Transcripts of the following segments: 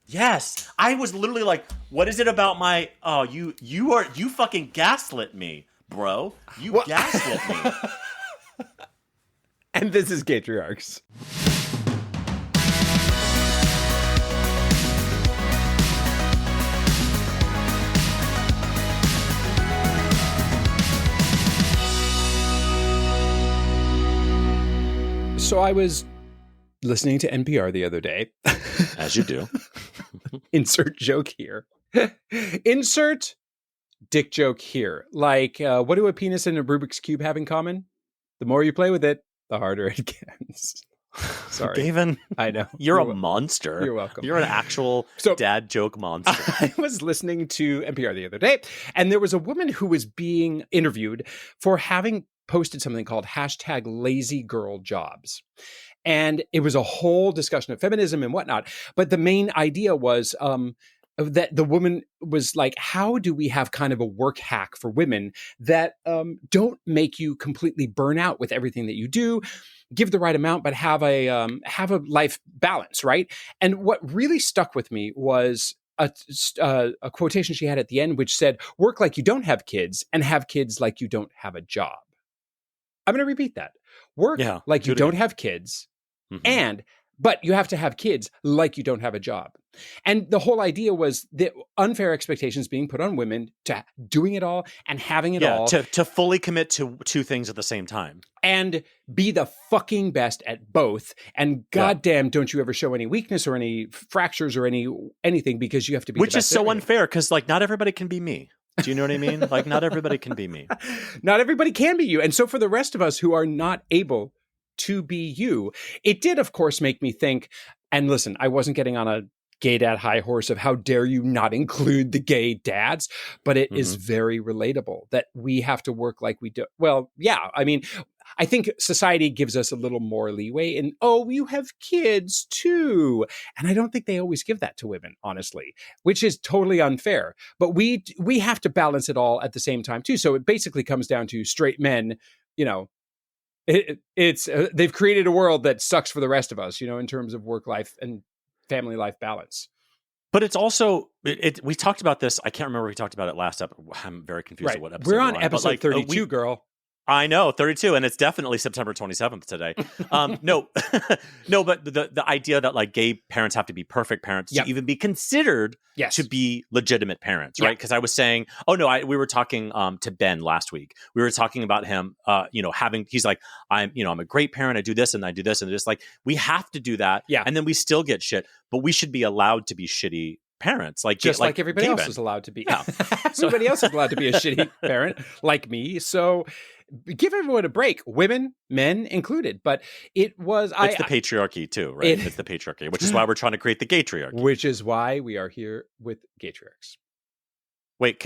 Yes, I was literally like, "What is it about my? Oh, you fucking gaslit me, bro. You gaslit me." And this is Gatriarchs. So I was listening to NPR the other day. As you do. Insert joke here. Insert dick joke here. Like, what do a penis and a Rubik's Cube have in common? The more you play with it, the harder it gets. Sorry. Gavin, I know. You're a monster. You're welcome. You're an actual dad joke monster. I was listening to NPR the other day, and there was a woman who was being interviewed for having posted something called #LazyGirlJobs. And it was a whole discussion of feminism and whatnot. But the main idea was that the woman was like, how do we have kind of a work hack for women that don't make you completely burn out with everything that you do, give the right amount, but have a life balance, right? And what really stuck with me was a quotation she had at the end, which said, work like you don't have kids and have kids like you don't have a job. I'm going to repeat that. Work like you don't have kids, but you have to have kids like you don't have a job. And the whole idea was the unfair expectations being put on women to doing it all and having it all. To fully commit to two things at the same time. And be the fucking best at both. And goddamn, don't you ever show any weakness or any fractures or anything because you have to be Which the is best so unfair because, like, not everybody can be me. Do you know what I mean? Like, not everybody can be me. Not everybody can be you. And so for the rest of us who are not able to be you, it did, of course, make me think, and listen, I wasn't getting on a gay dad high horse of how dare you not include the gay dads, but it is very relatable that we have to work like we do. Well, yeah, I mean, I think society gives us a little more leeway in, oh, you have kids too. And I don't think they always give that to women, honestly, which is totally unfair. But we have to balance it all at the same time too. So it basically comes down to straight men, you know, it's they've created a world that sucks for the rest of us, you know, in terms of work life and family life balance. But it's also, we talked about this. I can't remember if we talked about it last episode. I'm very confused at what episode we're on. Episode 32, girl. I know, 32, and it's definitely September 27th today. No, but the idea that like gay parents have to be perfect parents to even be considered to be legitimate parents, right? Because I was saying, we were talking to Ben last week. We were talking about him, he's like, I'm a great parent. I do this and I do this and just like we have to do that, and then we still get shit, but we should be allowed to be shitty parents, like everybody else is allowed to be. Yeah. Everybody else is allowed to be a shitty parent, like me. So give everyone a break, women, men included. But it was it's the patriarchy too, right? It's the patriarchy, which is why we're trying to create the Gatriarchy. Which is why we are here with Gatriarchs. Wait,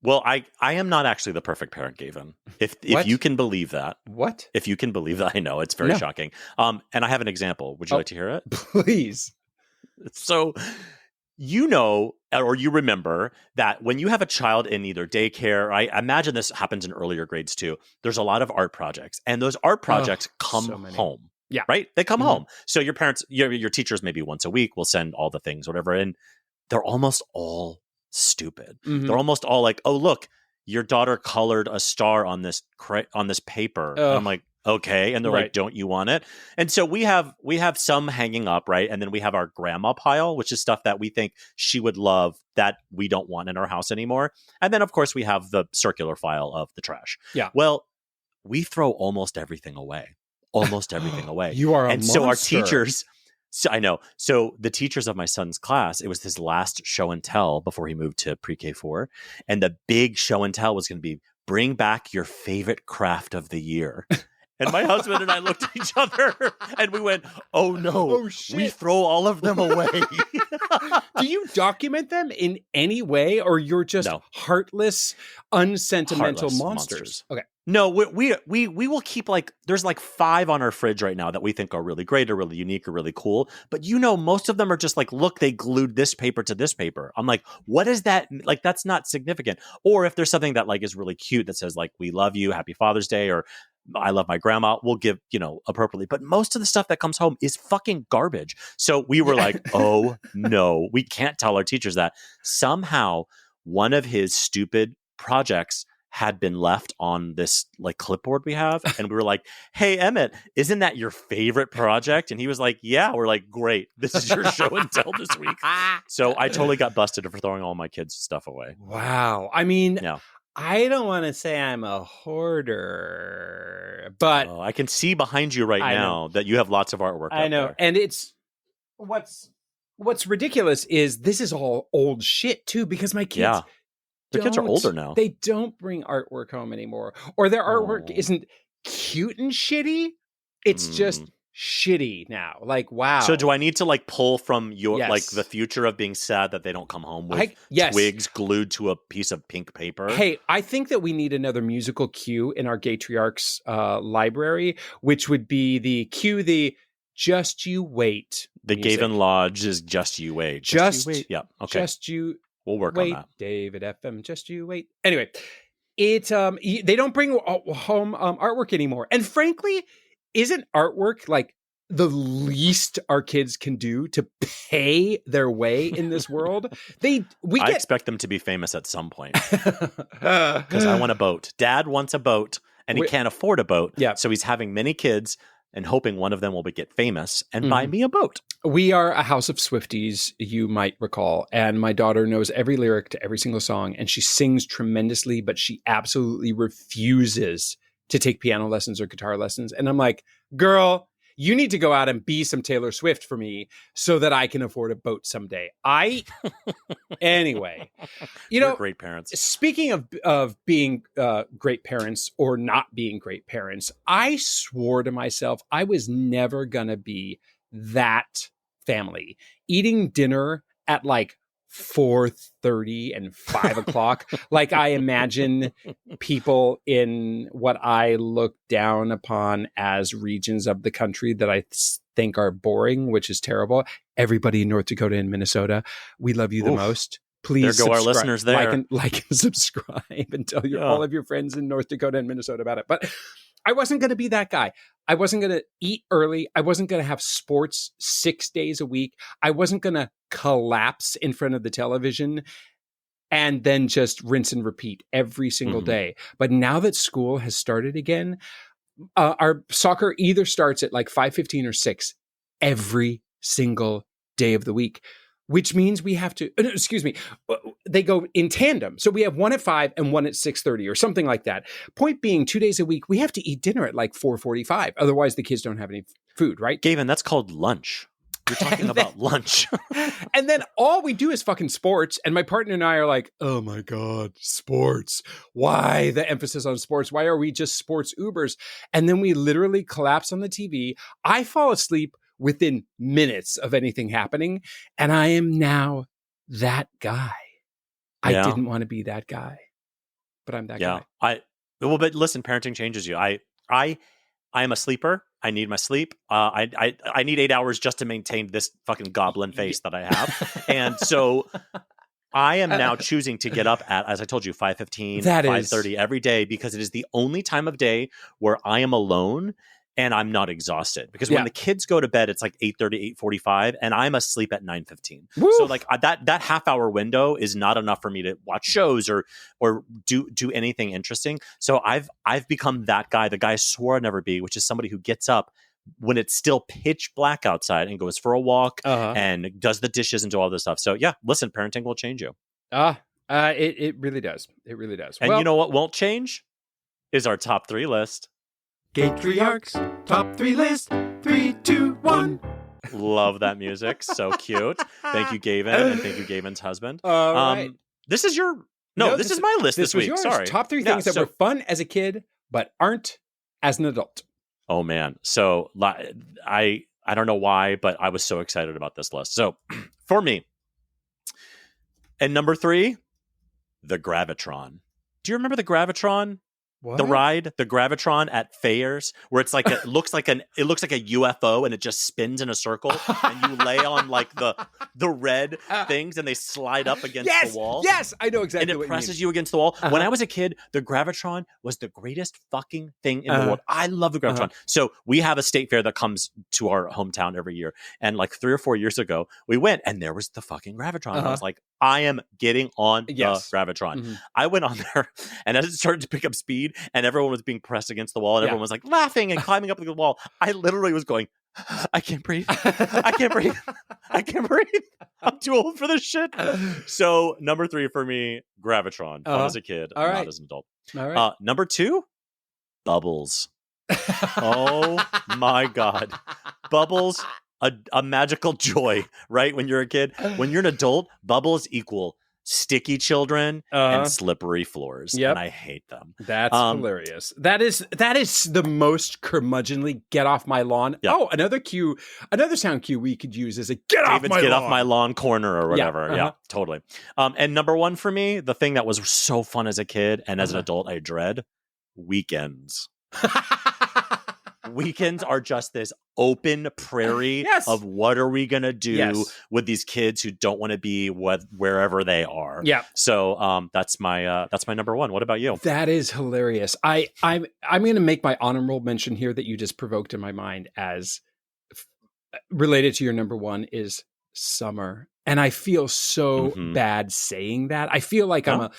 I am not actually the perfect parent, Gavin. If you can believe that. What? If you can believe that, I know it's very shocking. And I have an example. Would you like to hear it? Please. So, you know, or you remember that when you have a child in either daycare, I imagine this happens in earlier grades too, there's a lot of art projects, and those art projects come home. Yeah. Right? They come home. So your parents, your teachers maybe once a week will send all the things, whatever, and they're almost all stupid. They're almost all like, oh, look, your daughter colored a star on this paper. And I'm like, okay. And they're like, don't you want it? And so we have some hanging up, right? And then we have our grandma pile, which is stuff that we think she would love that we don't want in our house anymore. And then, of course, we have the circular file of the trash. Yeah. Well, we throw almost everything away. Almost everything away. You are a monster. So our teachers... So I know. So the teachers of my son's class, it was his last show and tell before he moved to pre-K 4. And the big show and tell was going to be, bring back your favorite craft of the year. And my husband and I looked at each other and we went, oh no, we throw all of them away. Do you document them in any way, or you're just heartless, unsentimental monsters? Okay. No, we will keep there's 5 on our fridge right now that we think are really great or really unique or really cool. But most of them are just look, they glued this paper to this paper. I'm like, what is that? That's not significant. Or if there's something that is really cute that says we love you, Happy Father's Day, or I love my grandma. We'll give, appropriately. But most of the stuff that comes home is fucking garbage. So we were like, oh no, we can't tell our teachers that. Somehow one of his stupid projects had been left on this like clipboard we have. And we were like, hey, Emmett, isn't that your favorite project? And he was like, yeah. We're like, great. This is your show and tell this week. So I totally got busted for throwing all my kids' stuff away. Wow. I mean, yeah. I don't want to say I'm a hoarder, but I can see behind you right now that you have lots of artwork. I know. There. And it's what's ridiculous is this is all old shit too, because my kids, the kids are older now. They don't bring artwork home anymore, or their artwork isn't cute and shitty. It's just shitty now. Like, wow. So do I need to like pull from your like the future of being sad that they don't come home with twigs glued to a piece of pink paper? Hey, I think that we need another musical cue in our Gaytriarchs library, which would be the Just You Wait. The music. Gavin Lodge is Just You Wait. Just You Wait. Yeah. Okay. Just You We'll work Wait, on that. David FM. Just You Wait. Anyway, it they don't bring home artwork anymore, and frankly, isn't artwork like the least our kids can do to pay their way in this world? I expect them to be famous at some point because I want a boat. Dad wants a boat, and he can't afford a boat. Yeah, so he's having many kids and hoping one of them will get famous and buy me a boat. We are a house of Swifties, you might recall, and my daughter knows every lyric to every single song, and she sings tremendously, but she absolutely refuses to take piano lessons or guitar lessons. And I'm like, girl, you need to go out and be some Taylor Swift for me so that I can afford a boat someday. Anyway, We're great parents. Speaking of being great parents or not being great parents, I swore to myself I was never going to be that family eating dinner at like 4:30 and 5 o'clock. Like I imagine people in what I look down upon as regions of the country that I think are boring, which is terrible. Everybody in North Dakota and Minnesota, we love you the most. Please there go our listeners there. Like and subscribe and tell all of your friends in North Dakota and Minnesota about it. But I wasn't going to be that guy. I wasn't going to eat early. I wasn't going to have sports 6 days a week. I wasn't going to collapse in front of the television and then just rinse and repeat every single day. But now that school has started again, our soccer either starts at like 5:15 or 6 every single day of the week, which means we have to, they go in tandem. So we have one at 5 and one at 6:30 or something like that. Point being, 2 days a week, we have to eat dinner at like 4:45. Otherwise the kids don't have any food, right? Gavin, that's called lunch. You're talking about lunch. And then all we do is fucking sports. And my partner and I are like, oh my God, sports. Why the emphasis on sports? Why are we just sports Ubers? And then we literally collapse on the TV. I fall asleep within minutes of anything happening. And I am now that guy. I didn't want to be that guy, but I'm that guy. But listen, parenting changes you. I am a sleeper. I need my sleep. I need 8 hours just to maintain this fucking goblin face that I have. And so I am now choosing to get up at, as I told you, 5:15, 5:30 every day, because it is the only time of day where I am alone and I'm not exhausted. Because when the kids go to bed, it's like 8:30, 8:45, and I'm asleep at 9:15. So like that half hour window is not enough for me to watch shows or do anything interesting. So I've become that guy, the guy I swore I'd never be, which is somebody who gets up when it's still pitch black outside and goes for a walk and does the dishes and do all this stuff. So yeah, listen, parenting will change you. It really does. It really does. And you know what won't change is our top 3 list. Gaytriarchs top 3 list. 3, 2, 1. Love that music. So cute. Thank you, Gavin, and thank you, Gavin's husband. Right. This is your this is my list this week. Yours. Sorry. Top 3 things that were fun as a kid but aren't as an adult. Oh man. So I don't know why, but I was so excited about this list. So for me, and number 3, the Gravitron. Do you remember the Gravitron? What? The ride, the Gravitron at fairs, where it's like it looks like a UFO and it just spins in a circle, and you lay on like the red things and they slide up against the wall. Yes, I know exactly and what it presses you you against the wall. When I was a kid, the Gravitron was the greatest fucking thing in the world. I love the Gravitron. So we have a state fair that comes to our hometown every year, and like 3 or 4 years ago, we went and there was the fucking Gravitron. I was like, I am getting on the Gravitron. I went on there, and as it started to pick up speed, and everyone was being pressed against the wall, and everyone was like laughing and climbing up the wall, I literally was going, I can't breathe. I can't breathe. I can't breathe. I'm too old for this shit. So number 3 for me, Gravitron. Fun as a kid, not as an adult. All right. Number 2, Bubbles. Oh my God. Bubbles, a magical joy, right? When you're a kid. When you're an adult, bubbles equal sticky children and slippery floors. And I hate them. That's hilarious. That is the most curmudgeonly get off my lawn. Yep. Oh, another sound cue we could use is a get off my lawn corner or whatever. Yeah, totally. And number 1 for me, the thing that was so fun as a kid and as an adult I dread, weekends. Weekends are just this open prairie of what are we going to do with these kids who don't want to be wherever they are. Yeah. So that's my number 1. What about you? That is hilarious. I'm going to make my honorable mention here that you just provoked in my mind as related to your number 1 is summer. And I feel so bad saying that. I feel like I'm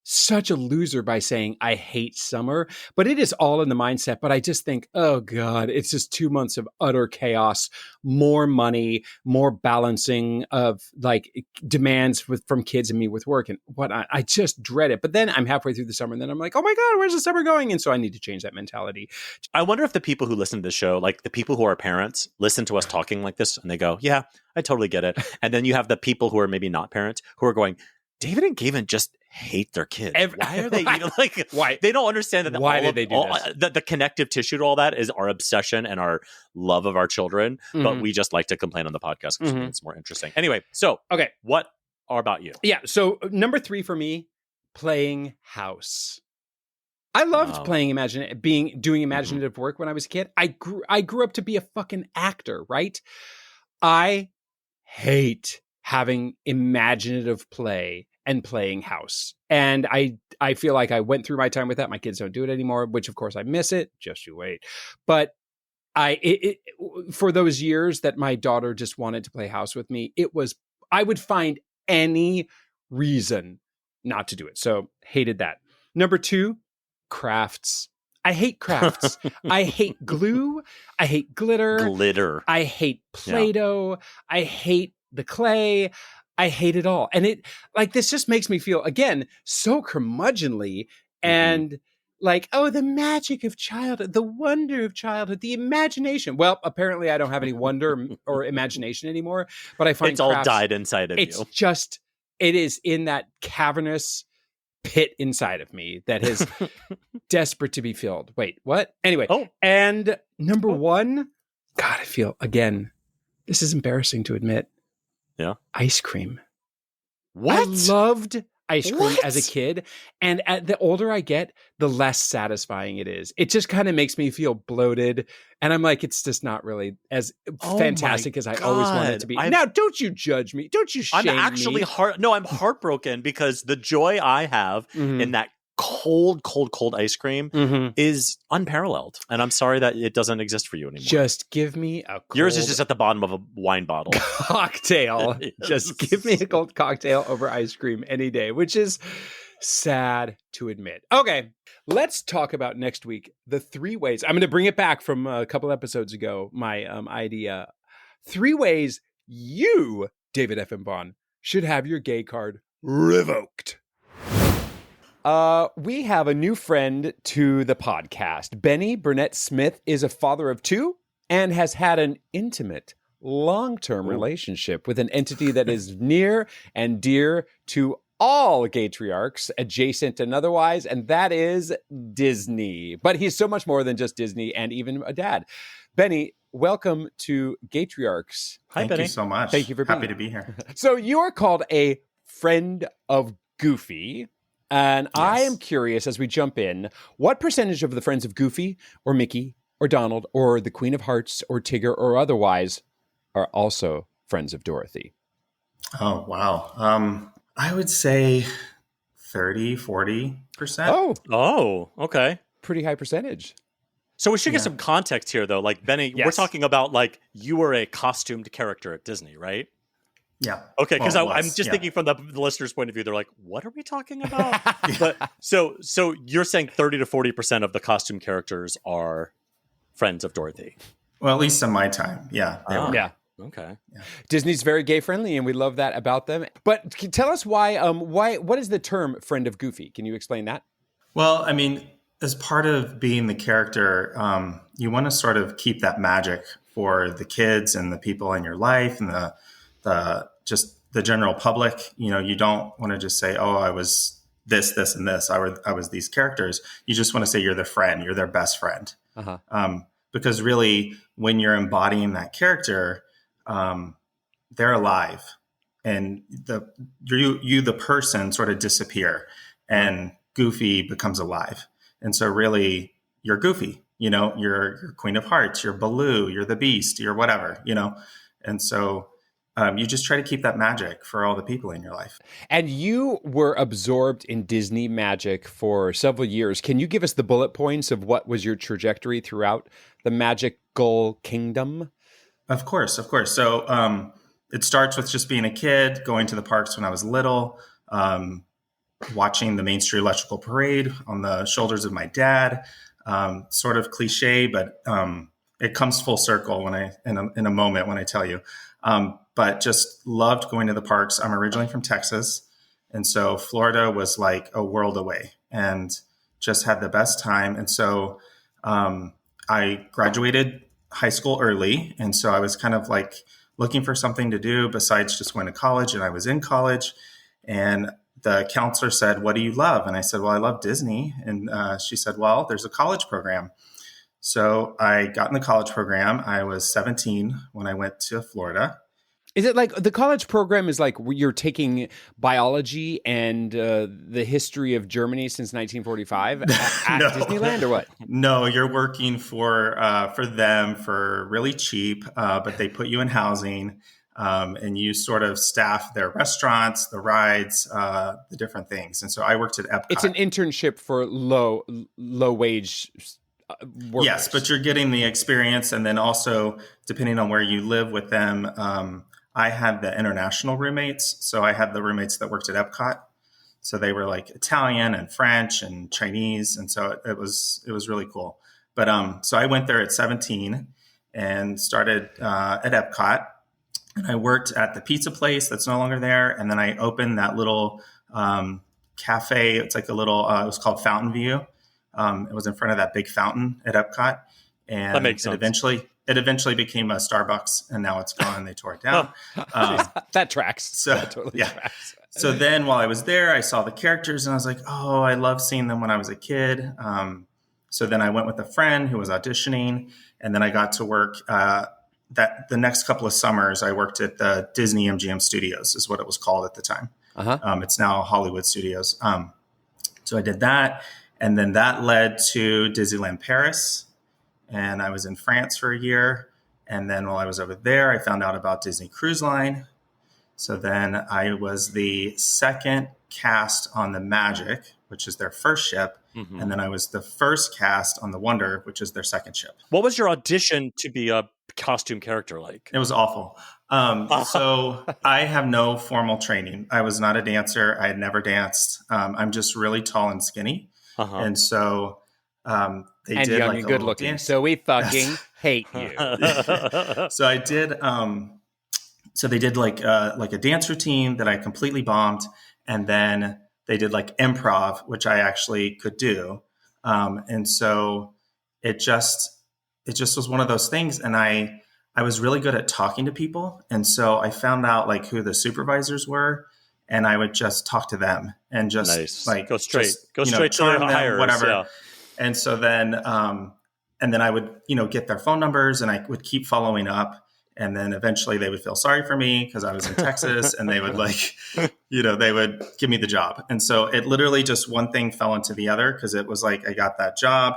such a loser by saying I hate summer, but it is all in the mindset. But I just think, oh God, it's just 2 months of utter chaos, more money, more balancing of like demands from kids and me with work and whatnot. I just dread it. But then I'm halfway through the summer and then I'm like, oh my God, where's the summer going? And so I need to change that mentality. I wonder if the people who listen to this show, like the people who are parents, listen to us talking like this and they go, yeah, I totally get it. And then you have the people who are maybe not parents who are going, David and Gavin just hate their kids. Why are they like? Why they don't understand that? Why did they do this? The connective tissue to all that is our obsession and our love of our children. But we just like to complain on the podcast because it's more interesting. Anyway, so what about you? Yeah. So number 3 for me, playing house. I loved doing imaginative work when I was a kid. I grew up to be a fucking actor, right? I hate having imaginative play and playing house. And I feel like I went through my time with that. My kids don't do it anymore, which of course I miss it. Just you wait. But for those years that my daughter just wanted to play house with me, I would find any reason not to do it. So hated that. Number 2, crafts. I hate crafts. I hate glue. I hate glitter. I hate Play-Doh. I hate the clay. I hate it all. And this just makes me feel, again, so curmudgeonly and like, oh, the magic of childhood, the wonder of childhood, the imagination. Well, apparently I don't have any wonder or imagination anymore, but I find it's all died inside of you. It is in that cavernous pit inside of me that is desperate to be filled. Wait, what? Anyway. And number 1, God, I feel, again, this is embarrassing to admit. Yeah. Ice cream. What? I loved ice cream as a kid. And the older I get, the less satisfying it is. It just kind of makes me feel bloated. And I'm like, it's just not really as fantastic as I always wanted it to be. Now, don't you judge me. Don't you shame me. I'm actually I'm heartbroken because the joy I have in that cold ice cream is unparalleled. And I'm sorry that it doesn't exist for you anymore. Just give me a cold... Yours is just at the bottom of a wine bottle. Cocktail. Just give me a cold cocktail over ice cream any day, which is sad to admit. Okay, let's talk about next week. The 3 ways. I'm going to bring it back from a couple episodes ago, my idea. 3 ways you, David F. M. Vaughn, should have your gay card revoked. We have a new friend to the podcast. Benny Burnett-Smith is a father of 2 and has had an intimate, long-term relationship with an entity that is near and dear to all gaytriarchs, adjacent and otherwise, and that is Disney. But he's so much more than just Disney and even a dad. Benny, welcome to Gaytriarchs. Hi, Benny. Thank you so much. Thank you for being happy to be here. So you are called a friend of Goofy. And I am Yes. curious, as we jump in, what percentage of the friends of Goofy or Mickey or Donald or the Queen of Hearts or Tigger or otherwise are also friends of Dorothy? Oh, wow. I would say 30-40%. Oh, Oh, okay. pretty high percentage. So we should get Yeah. some context here, though. Like, Benny, we're Yes. talking about, like, you were a costumed character at Disney, right? Yeah. Okay, because Well, it I'm was, just yeah. thinking from the listener's point of view, they're like, what are we talking about? But so you're saying 30 to 40% of the costume characters are friends of Dorothy. Well, at least in my time. Yeah. They Ah. were. Yeah. Okay. Disney's very gay friendly, and we love that about them. But tell us why. What is the term "friend of Goofy"? Can you explain that? Well, I mean, as part of being the character, you want to sort of keep that magic for the kids and the people in your life and the just the general public. You know, you don't want to just say, "Oh, I was this, this, and this. I was these characters." You just want to say you're their friend. You're their best friend. Uh-huh. Because really, when you're embodying that character, they're alive, and you the person sort of disappear, and Goofy becomes alive. And so really, you're Goofy. You know, you're Queen of Hearts, you're Baloo, you're the Beast, you're whatever. You know, and so you just try to keep that magic for all the people in your life. And you were absorbed in Disney magic for several years. Can you give us the bullet points of what was your trajectory throughout the magical kingdom? Of course, of course. So it starts with just being a kid, going to the parks when I was little, watching the Main Street Electrical Parade on the shoulders of my dad. Sort of cliche, but it comes full circle when in a moment when I tell you. But just loved going to the parks. I'm originally from Texas, and so Florida was like a world away, and just had the best time. And so I graduated high school early, and so I was kind of like looking for something to do besides just going to college. And I was in college, and the counselor said, "What do you love?" And I said, "Well, I love Disney." And she said, "Well, there's a college program." So I got in the college program. I was 17 when I went to Florida. Is it like the college program is like you're taking biology and the history of Germany since 1945 at No. Disneyland, or what? No, you're working for them for really cheap, but they put you in housing, and you sort of staff their restaurants, the rides, the different things. And so I worked at Epcot. It's an internship for low wage workers. Yes, but you're getting the experience, and then also depending on where you live with them. I had the international roommates, so I had the roommates that worked at Epcot. So they were like Italian and French and Chinese, and so it was really cool. But so I went there at 17 and started at Epcot, and I worked at the pizza place that's no longer there, and then I opened that little cafe. It's like a little. It was called Fountain View. It was in front of that big fountain at Epcot, and That makes sense. It eventually became a Starbucks, and now it's gone, and they tore it down. That tracks. So That totally yeah. tracks. So then while I was there, I saw the characters, and I was like, oh, I love seeing them when I was a kid. So then I went with a friend who was auditioning, and then I got to work that the next couple of summers. I worked at the Disney MGM Studios, is what it was called at the time. It's now Hollywood Studios. So I did that, and then that led to Disneyland Paris. And I was in France for a year. And then while I was over there, I found out about Disney Cruise Line. So then I was the second cast on the Magic, which is their first ship. Mm-hmm. And then I was the first cast on the Wonder, which is their second ship. What was your audition to be a costume character like? It was awful. So I have no formal training. I was not a dancer. I had never danced. I'm just really tall and skinny. And so... they and did young like and good looking, so we fucking hate you. So I did. So they did like a dance routine that I completely bombed, and then they did like improv, which I actually could do. And so it just was one of those things, and I was really good at talking to people, and so I found out like who the supervisors were. And I would just talk to them and just like go straight to charm the hires, whatever. Yeah. And so then, I would, get their phone numbers, and I would keep following up. And then eventually they would feel sorry for me because I was in Texas, and they would they would give me the job. And so it literally just one thing fell into the other, because it was like I got that job,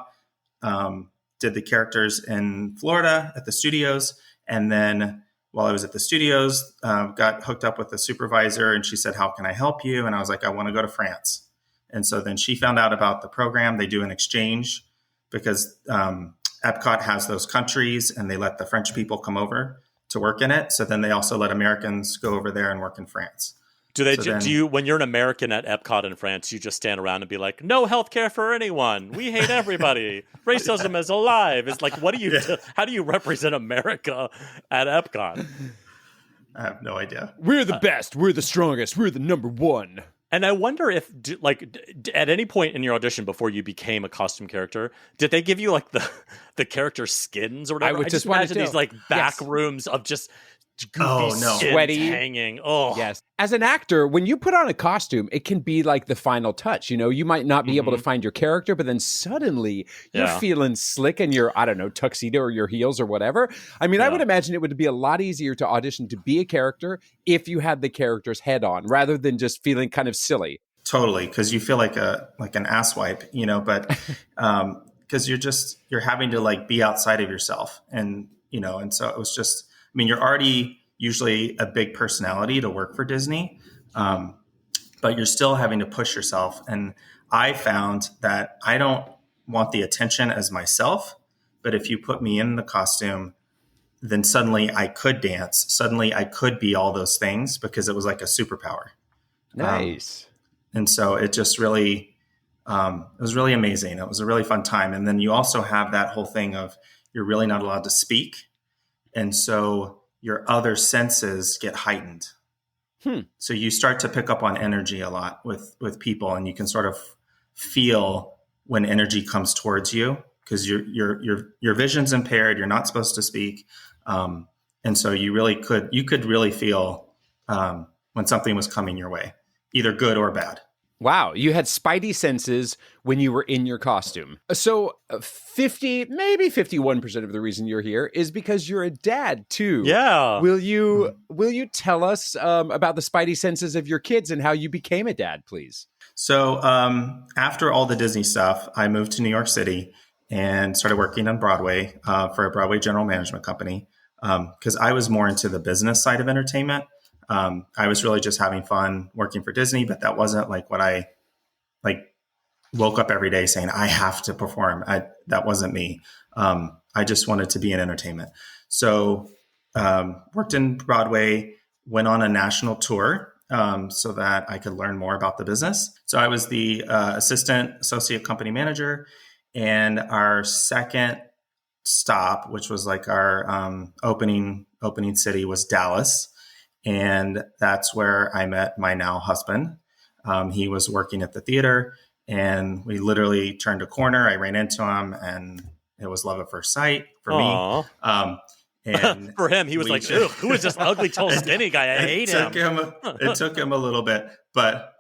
did the characters in Florida at the studios. And then while I was at the studios, got hooked up with the supervisor, and she said, "How can I help you?" And I was like, "I want to go to France." And so then she found out about the program. They do an exchange because Epcot has those countries, and they let the French people come over to work in it. So then they also let Americans go over there and work in France. Do you, when you're an American at Epcot in France, you just stand around and be like, "No healthcare for anyone. We hate everybody. Racism is alive." It's like, what do you do? How do you represent America at Epcot? I have no idea. We're the best. We're the strongest. We're the number one. And I wonder if, at any point in your audition before you became a costume character, did they give you like the character skins or whatever? I would just imagine these like back rooms of just goofy skins sweaty hanging. Oh, yes. As an actor, when you put on a costume, it can be like the final touch. You know, you might not be able to find your character, but then suddenly you're feeling slick in your, I don't know, tuxedo or your heels or whatever. I mean, I would imagine it would be a lot easier to audition to be a character if you had the character's head on, rather than just feeling kind of silly. Totally, because you feel like an asswipe, but because you're having to like be outside of yourself, and and so it was just. I mean, you're already usually a big personality to work for Disney, but you're still having to push yourself. And I found that I don't want the attention as myself, but if you put me in the costume, then suddenly I could dance. Suddenly I could be all those things, because it was like a superpower. Nice. And so it just really, it was really amazing. It was a really fun time. And then you also have that whole thing of you're really not allowed to speak. And so your other senses get heightened. So you start to pick up on energy a lot with people, and you can sort of feel when energy comes towards you, because your vision's impaired. You're not supposed to speak. And so you could really feel when something was coming your way, either good or bad. Wow, you had spidey senses when you were in your costume. So 50, maybe 51% of the reason you're here is because you're a dad too. Yeah. Will you tell us about the spidey senses of your kids and how you became a dad, please? So after all the Disney stuff, I moved to New York City and started working on Broadway for a Broadway general management company, because I was more into the business side of entertainment. I was really just having fun working for Disney, but that wasn't like what I woke up every day saying I have to perform. That wasn't me. I just wanted to be in entertainment. So worked in Broadway, went on a national tour so that I could learn more about the business. So I was the associate company manager, and our second stop, which was like our opening city, was Dallas. And that's where I met my now husband. He was working at the theater, and we literally turned a corner. I ran into him, and it was love at first sight for me. And for him, he was like, "Who is this ugly, tall, skinny guy? I hate him." It took him a little bit, but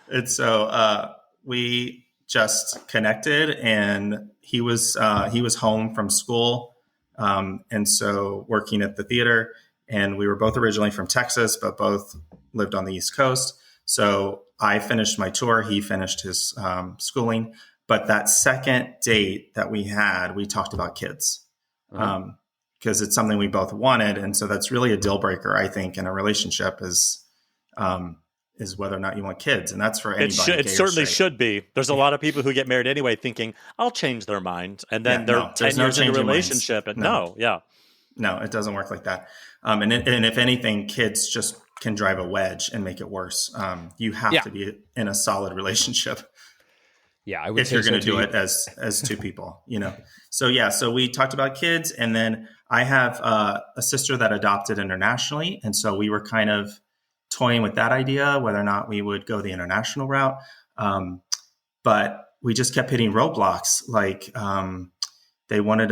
we just connected, and he was home from school, and so working at the theater. And we were both originally from Texas, but both lived on the East Coast. So I finished my tour. He finished his schooling. But that second date that we had, we talked about kids, because it's something we both wanted. And so that's really a deal breaker, I think, in a relationship is whether or not you want kids. And that's for anybody. It certainly should be. There's a lot of people who get married anyway thinking, I'll change their mind. And then they're 10 years in a relationship. And no, it doesn't work like that. And if anything, kids just can drive a wedge and make it worse. You have to be in a solid relationship. Yeah, I would if you're going to do it as two people, So we talked about kids, and then I have a sister that adopted internationally, and so we were kind of toying with that idea, whether or not we would go the international route. But we just kept hitting roadblocks, like. They wanted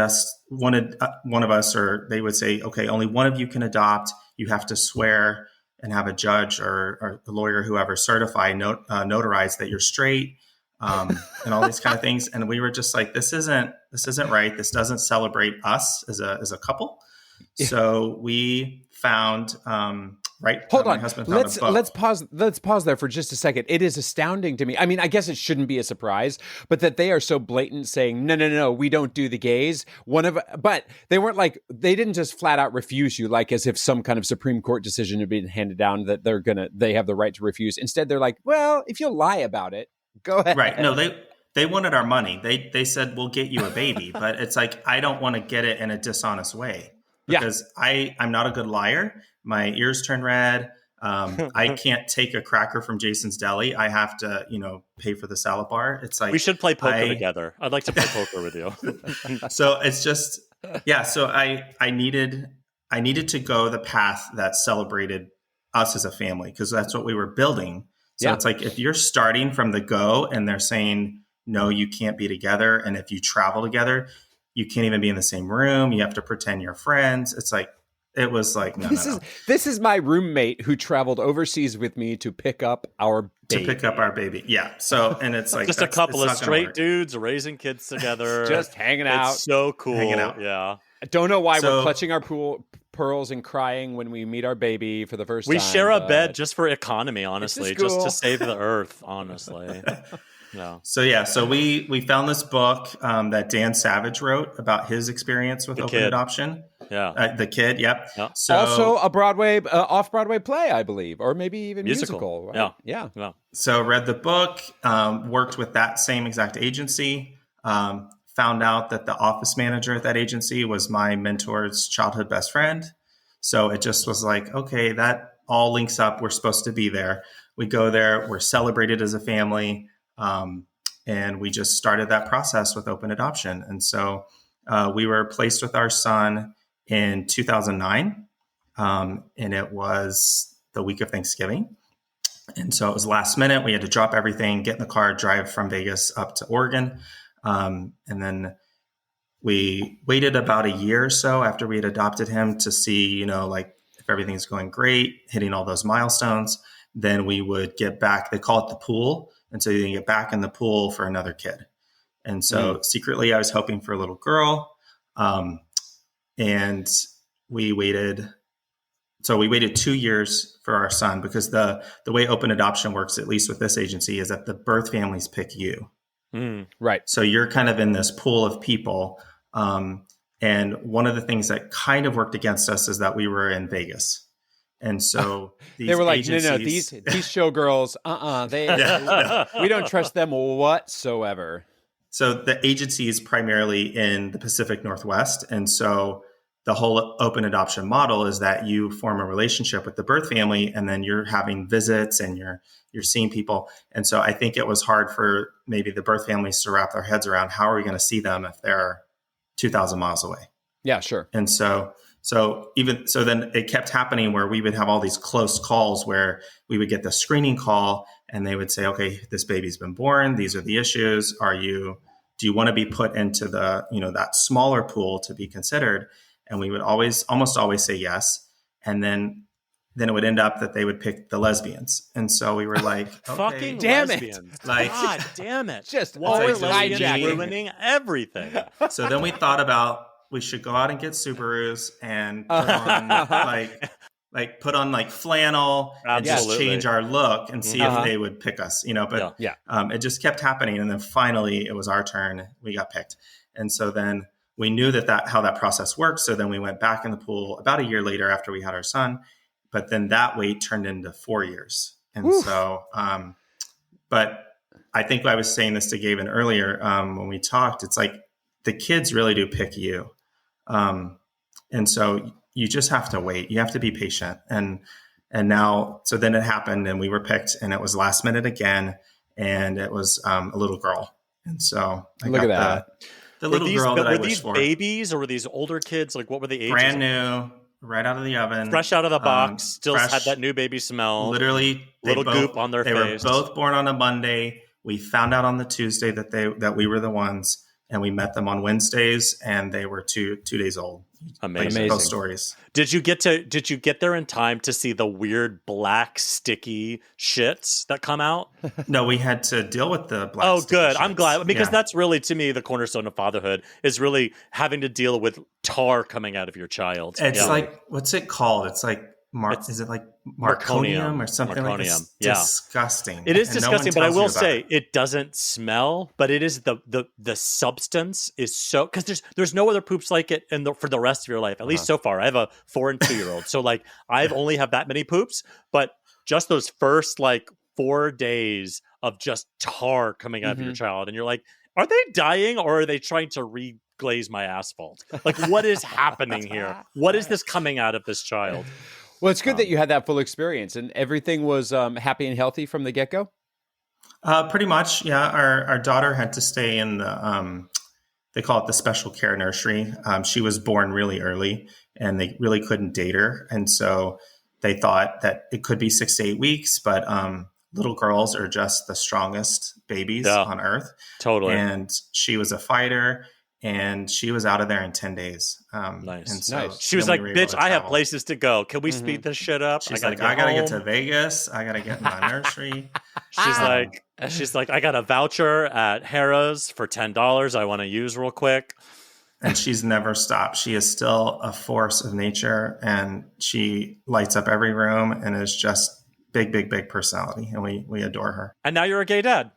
one of us, or they would say, okay, only one of you can adopt. You have to swear and have a judge or a lawyer, whoever, notarize that you're straight, and all these kind of things. And we were just like, this isn't right. This doesn't celebrate us as a couple. So we found Hold my on. husband found a book. Let's pause there for just a second. It is astounding to me. I mean, I guess it shouldn't be a surprise, but that they are so blatant saying, no, we don't do the gays. But they weren't like, they didn't just flat out refuse you, like as if some kind of Supreme Court decision had been handed down that they have the right to refuse. Instead, they're like, well, if you'll lie about it, go ahead. Right. No, they wanted our money. They said, we'll get you a baby, but it's like, I don't want to get it in a dishonest way because I'm not a good liar. My ears turn red. I can't take a cracker from Jason's Deli. I have to, pay for the salad bar. It's like, we should play poker together. I'd like to play poker with you. So it's just, so I needed to go the path that celebrated us as a family, because that's what we were building. So it's like, if you're starting from the go and they're saying, no, you can't be together. And if you travel together, you can't even be in the same room. You have to pretend you're friends. It's like, it was like, no. This is my roommate who traveled overseas with me to pick up our baby. Yeah. So, and it's like just a couple of straight dudes raising kids together, just hanging out. It's so cool. Hanging out. Yeah. I don't know why we're clutching our pearls and crying when we meet our baby for the first time. We share a bed just for economy, honestly, just to save the earth, honestly. No. So we found this book that Dan Savage wrote about his experience with open adoption. Yeah. The kid. Yep. Yeah. So, also a off-Broadway play, I believe, or maybe even musical. Right? Yeah. So read the book, worked with that same exact agency, found out that the office manager at that agency was my mentor's childhood best friend. So it just was like, okay, that all links up. We're supposed to be there. We go there. We're celebrated as a family. And we just started that process with open adoption. And so we were placed with our son in 2009. And it was the week of Thanksgiving. And so it was last minute. We had to drop everything, get in the car, drive from Vegas up to Oregon. And then we waited about a year or so after we had adopted him to see, if everything's going great, hitting all those milestones. Then we would get back. They call it the pool. And so you can get back in the pool for another kid. And so secretly I was hoping for a little girl. And we waited. So we waited 2 years for our son, because the way open adoption works, at least with this agency, is that the birth families pick you. Right. So you're kind of in this pool of people. And one of the things that kind of worked against us is that we were in Vegas. And so they were like, no, these showgirls, we don't trust them whatsoever. So the agency is primarily in the Pacific Northwest. And so the whole open adoption model is that you form a relationship with the birth family, and then you're having visits and you're seeing people. And so I think it was hard for maybe the birth families to wrap their heads around, how are we going to see them if they're 2,000 miles away? Yeah, sure. And so then it kept happening where we would have all these close calls where we would get the screening call and they would say, okay, this baby's been born. These are the issues. Do you want to be put into the, that smaller pool to be considered? And we would almost always say yes. And then it would end up that they would pick the lesbians. And so we were like, okay, fucking damn lesbians. It. Like, God damn it. Just always hijacking. Ruining everything. So then we thought about, we should go out and get Subarus and put on put on flannel and just change our look and see if they would pick us, but it just kept happening. And then finally it was our turn. We got picked. And so then we knew how that process worked. So then we went back in the pool about a year later after we had our son, but then that wait turned into 4 years. And so, but I think I was saying this to Gavin earlier when we talked, it's like the kids really do pick you. And so you just have to wait. You have to be patient. And now, so then it happened and we were picked, and it was last minute again. And it was a little girl. And so I look got at that. The little girl that I wished for. Were these babies or were these older kids? Like, what were the ages? Brand new, right out of the oven. Fresh out of the box. Still had that new baby smell. Literally. Little goop on their face. They were both born on a Monday. We found out on the Tuesday that we were the ones, and we met them on Wednesdays, and they were two days old, Amazing. Those stories. Did you get there in time to see the weird black sticky shits that come out? No, we had to deal with the black. Oh, good. Shits. I'm glad, because that's really, to me, the cornerstone of fatherhood is really having to deal with tar coming out of your child. It's like, what's it called? It's like is it like marconium or something like that? Disgusting. It is disgusting, but I will say it doesn't smell, but it is the substance is so, because there's no other poops like it for the rest of your life, at least so far. I have a 4 and 2-year-old, so like I've only have that many poops, but just those first like 4 days of just tar coming out of your child, and you're like, are they dying or are they trying to reglaze my asphalt? Like, what is happening here? What is this coming out of this child? Well, it's good that you had that full experience and everything was happy and healthy from the get-go? Pretty much, yeah. Our daughter had to stay in the, they call it the special care nursery. She was born really early and they really couldn't date her. And so they thought that it could be 6 to 8 weeks, but little girls are just the strongest babies on earth. Totally. And she was a fighter. And she was out of there in 10 days. Nice. And so She was like, bitch, I have places to go. Can we speed this shit up? She's I gotta get to Vegas. I gotta get in my nursery. She's like, I got a voucher at Harrah's for $10 I want to use real quick. And she's never stopped. She is still a force of nature, and she lights up every room and is just big personality. And we adore her. And now you're a gay dad.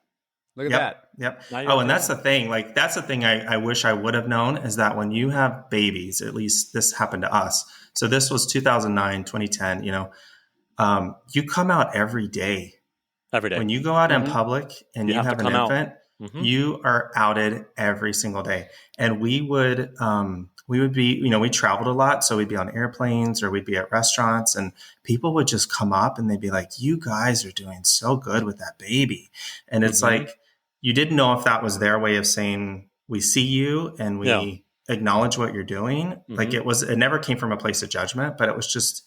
Look at that. Yep. Oh, and that's the thing. Like, that's the thing I wish I would have known, is that when you have babies, at least this happened to us. So this was 2009, 2010, you come out every day. Every day. When you go out in public and you have an infant, you are outed every single day. And we would be, we traveled a lot. So we'd be on airplanes or we'd be at restaurants, and people would just come up and they'd be like, you guys are doing so good with that baby. And it's like, you didn't know if that was their way of saying, we see you and we acknowledge what you're doing. Like it never came from a place of judgment, but it was just,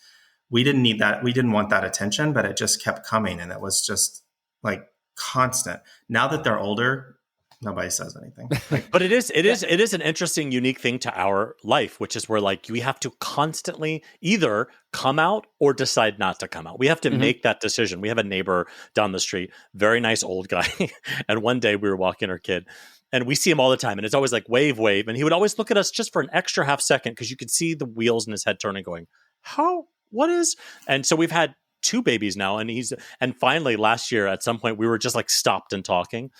we didn't need that. We didn't want that attention, but it just kept coming. And it was just like constant. Now that they're older, nobody says anything. But it is an interesting, unique thing to our life, which is where like we have to constantly either come out or decide not to come out. We have to make that decision. We have a neighbor down the street, very nice old guy. And one day we were walking our kid and we see him all the time. And it's always like wave. And he would always look at us just for an extra half second, because you could see the wheels in his head turning, going, what is? And so we've had 2 babies now. And finally last year at some point we were just like stopped and talking.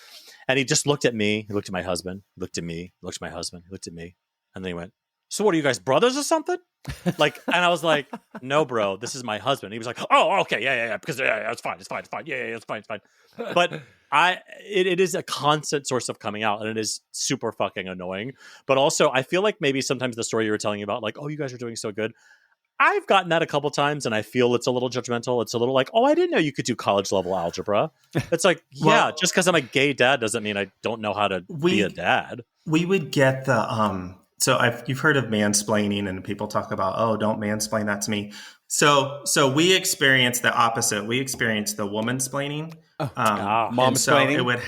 And he just looked at me. He looked at my husband. He looked at me. He looked at my husband. He looked at me. And then he went, so what are you guys, brothers or something? Like, and I was like, no, bro, this is my husband. He was like, oh, okay. Yeah. Because it's fine. It's fine. Yeah, it's fine. But it is a constant source of coming out, and it is super fucking annoying. But also I feel like maybe sometimes the story you were telling about, like, oh, you guys are doing so good, I've gotten that a couple times, and I feel it's a little judgmental. It's a little like, oh, I didn't know you could do college level algebra. It's like, just because I'm a gay dad doesn't mean I don't know how to be a dad. We would get the you've heard of mansplaining, and people talk about, oh, don't mansplain that to me. So we experienced the opposite. We experienced the woman-splaining. Mom-splaining.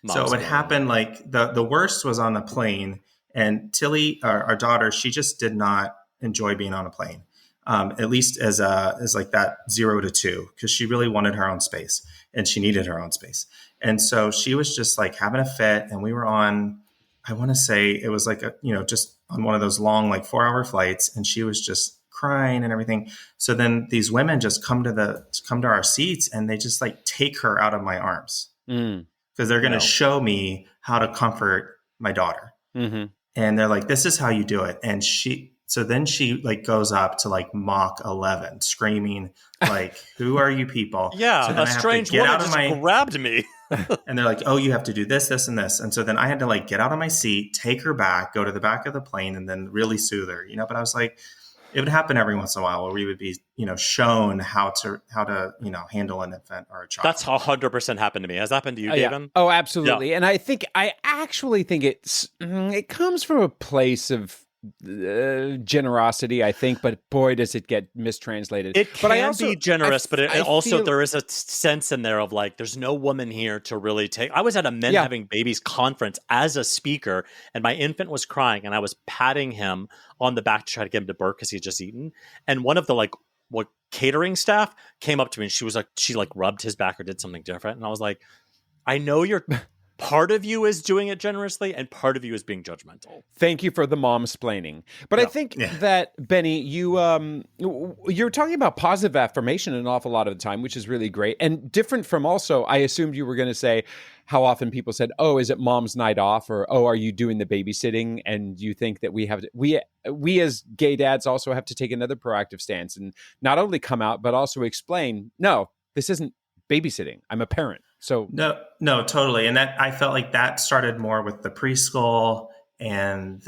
So it would happen like the worst was on a plane, and Tilly, our daughter, she just did not enjoy being on a plane. At least as like that 0 to 2, because she really wanted her own space and she needed her own space. And so she was just like having a fit, and we were on, I want to say it was like just on one of those long, like 4-hour flights, and she was just crying and everything. So then these women just come to our seats, and they just like take her out of my arms because they're going to show me how to comfort my daughter. And they're like, this is how you do it. And so then she like goes up to like Mach 11, screaming like, "Who are you people?" Yeah, so a strange woman just grabbed me, and they're like, "Oh, you have to do this, this, and this." And so then I had to like get out of my seat, take her back, go to the back of the plane, and then really soothe her. But I was like, it would happen every once in a while where we would be, shown how to handle an infant or a child. That's 100% happened to me. Has that happened to you, Gavin? Yeah. Oh, absolutely. Yeah. And I actually think it comes from a place of generosity, I think, but boy, does it get mistranslated. It can but I also, be generous, but it also feel, there is a sense in there of like, there's no woman here to really take. I was at a Men Having Babies conference as a speaker, and my infant was crying, and I was patting him on the back to try to get him to burp because he'd just eaten. And one of the catering staff came up to me, and she rubbed his back or did something different, and I was like, I know you're. Part of you is doing it generously, and part of you is being judgmental. Thank you for the mom-splaining. But I think that, Benny, you're talking about positive affirmation an awful lot of the time, which is really great. And different from also, I assumed you were going to say how often people said, oh, is it mom's night off? Or, oh, are you doing the babysitting? And you think that we as gay dads also have to take another proactive stance and not only come out, but also explain, no, this isn't babysitting. I'm a parent. So no, totally. And that I felt like that started more with the preschool and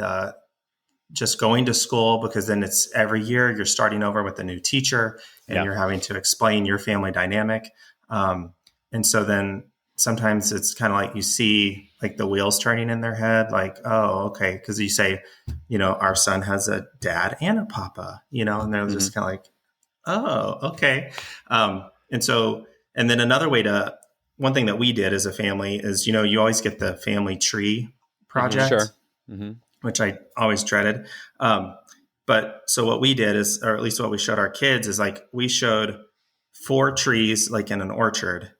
just going to school, because then it's every year you're starting over with a new teacher and you're having to explain your family dynamic. And so then sometimes it's kind of like you see like the wheels turning in their head, like, oh, okay. Cause you say, our son has a dad and a papa, and they're just kind of like, oh, okay. And then another way one thing that we did as a family is, you always get the family tree project, which I always dreaded. But so what we did is, or at least what we showed our kids is like, we showed 4 trees, like in an orchard,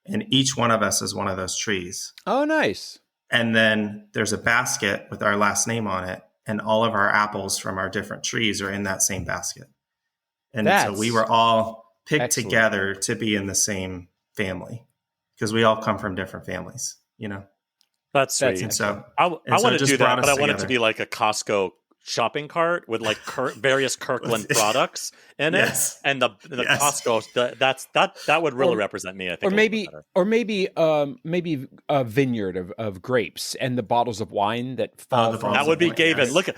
and each one of us is one of those trees. Oh, nice. And then there's a basket with our last name on it, and all of our apples from our different trees are in that same basket. And so we were all picked together to be in the same family, because we all come from different families, That's sweet. And so I want to do that, but I want it to together. be like a Costco shopping cart with like various Kirkland products in it, and the Costco that would really represent me. I think, or maybe a vineyard of grapes and the bottles of wine that fall from. That would be Gavin. Yes. Look,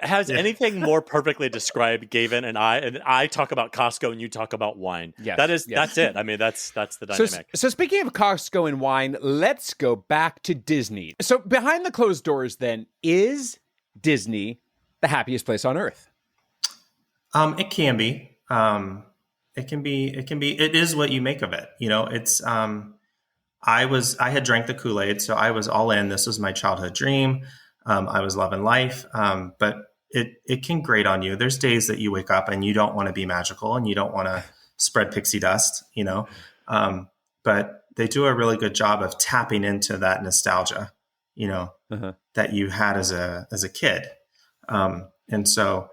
has anything more perfectly described Gavin and I talk about Costco and you talk about wine. Yes, that's it. I mean, that's the dynamic. So speaking of Costco and wine, let's go back to Disney. So behind the closed doors, then, is Disney the happiest place on earth? It can be. It can be. It is what you make of it. It's. I had drank the Kool-Aid, so I was all in. This was my childhood dream. I was loving life. But it can grate on you. There's days that you wake up and you don't want to be magical and you don't want to spread pixie dust. But they do a really good job of tapping into that nostalgia. That you had as a kid. And so,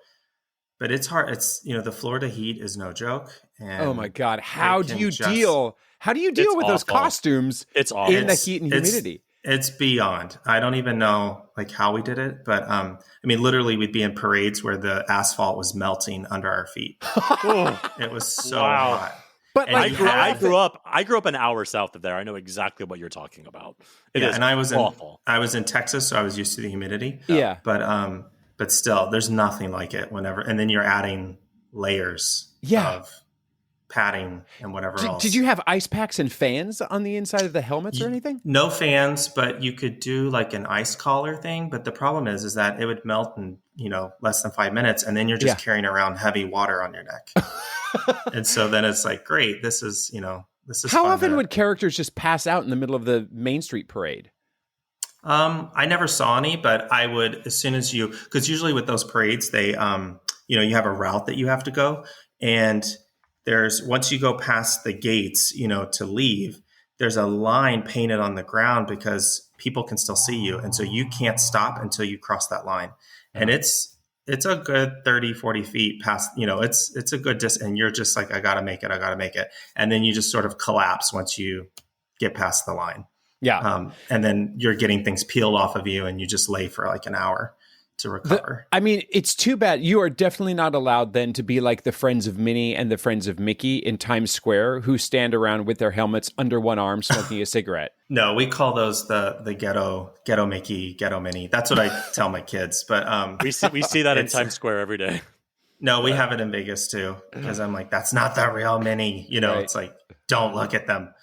but it's hard. It's, the Florida heat is no joke. And oh my God. How do you deal with those costumes in the heat and humidity? It's beyond. I don't even know like how we did it, but literally we'd be in parades where the asphalt was melting under our feet. It was so hot. But I grew up an hour south of there. I know exactly what you're talking about. It is, and I was awful. I was in Texas, so I was used to the humidity. Yeah. But still, there's nothing like it and then you're adding layers of padding and whatever else. Did you have ice packs and fans on the inside of the helmets or anything? No fans, but you could do like an ice collar thing. But the problem is that it would melt in, less than 5 minutes. And then you're just carrying around heavy water on your neck. And so then it's like, great, this is how often would characters just pass out in the middle of the Main Street parade? I never saw any, but I would, as soon as because usually with those parades, they, you have a route that you have to go. And once you go past the gates, to leave, there's a line painted on the ground because people can still see you. And so you can't stop until you cross that line. And it's a good 30, 40 feet past, it's a good distance. And you're just like, I got to make it. And then you just sort of collapse once you get past the line. Yeah. And then you're getting things peeled off of you and you just lay for like an hour to recover. It's too bad. You are definitely not allowed then to be like the friends of Minnie and the friends of Mickey in Times Square who stand around with their helmets under one arm smoking a cigarette. No, we call those the ghetto Mickey, ghetto Minnie. That's what I tell my kids. But we see that in Times Square every day. No, we have it in Vegas too, because I'm like, that's not the real Minnie. Right. It's like, don't look at them.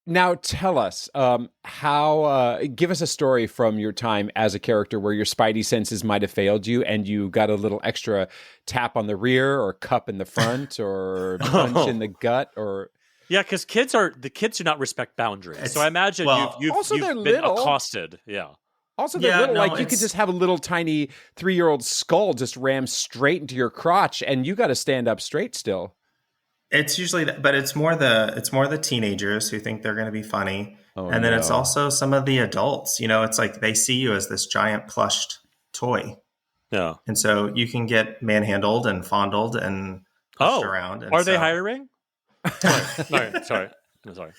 Now tell us how. Give us a story from your time as a character where your spidey senses might have failed you, and you got a little extra tap on the rear, or cup in the front, or punch in the gut, or Yeah, because kids do not respect boundaries. So I imagine you've also they're been little. accosted. Yeah. Also, they're little. Like you could just have a little tiny 3-year-old skull just ram straight into your crotch, and you got to stand up straight still. It's usually, but it's more the teenagers who think they're going to be funny, and then it's also some of the adults. It's like they see you as this giant plushed toy, Yeah, and so you can get manhandled and fondled and pushed around. And are they hiring? Sorry. I'm sorry.